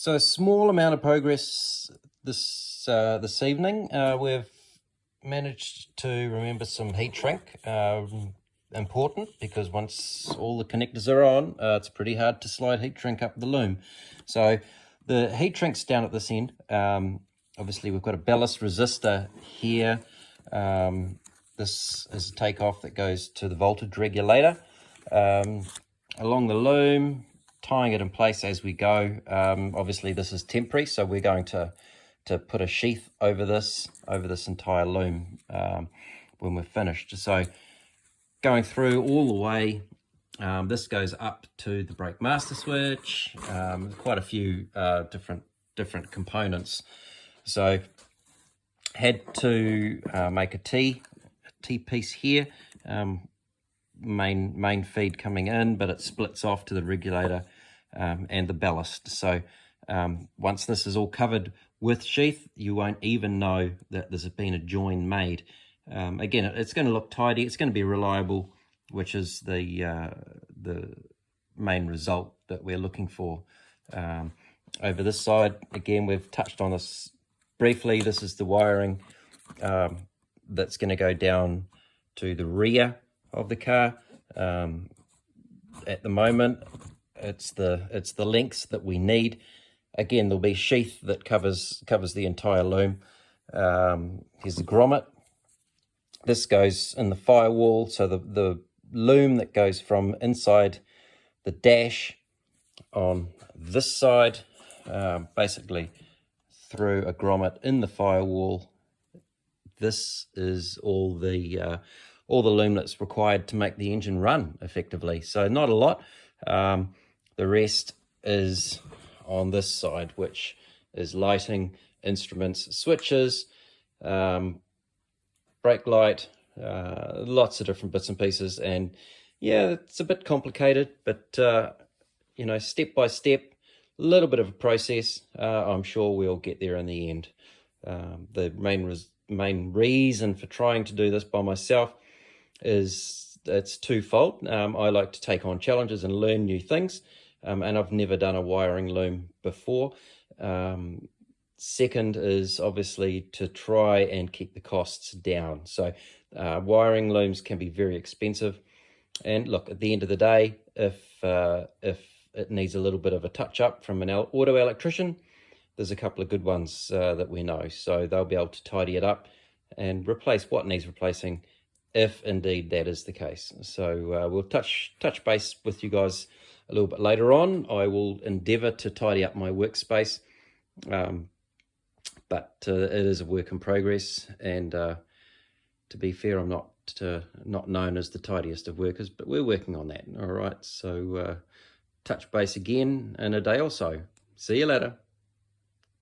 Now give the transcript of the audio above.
So a small amount of progress this evening. We've managed to remember some heat shrink. Important because once all the connectors are on, it's pretty hard to slide heat shrink up the loom. So the heat shrink's down at this end. Obviously we've got a ballast resistor here. This is a takeoff that goes to the voltage regulator. Along the loom, tying it in place as we go. Obviously this is temporary, so we're going to put a sheath over this entire loom when we're finished. So going through all the way, this goes up to the brake master switch, quite a few different components. So had to make a T piece here, main feed coming in, but it splits off to the regulator and the ballast. So once this is all covered with sheath, you won't even know that there's been a join made. Again, it's going to look tidy, it's going to be reliable, which is the main result that we're looking for. Over this side, again, we've touched on this briefly. This is the wiring that's going to go down to the rear of the car. At the moment, it's the lengths that we need. Again, there'll be sheath that covers the entire loom. Here's the grommet. This goes in the firewall, so the loom that goes from inside the dash on this side, basically through a grommet in the firewall. This is all the loom that's required to make the engine run effectively. So not a lot. The rest is on this side, which is lighting, instruments, switches, brake light, lots of different bits and pieces. And yeah, it's a bit complicated, but you know, step by step, a little bit of a process. I'm sure we'll get there in the end. The main reason for trying to do this by myself is it's twofold. I like to take on challenges and learn new things, and I've never done a wiring loom before. Second is obviously to try and keep the costs down. So wiring looms can be very expensive, and look, at the end of the day, if it needs a little bit of a touch up from an auto electrician, there's a couple of good ones that we know, so they'll be able to tidy it up and replace what needs replacing, if indeed that is the case. So we'll touch base with you guys a little bit later on. I will endeavour to tidy up my workspace, but it is a work in progress, and to be fair, I'm not known as the tidiest of workers, but we're working on that. All right, so touch base again in a day or so. See you later.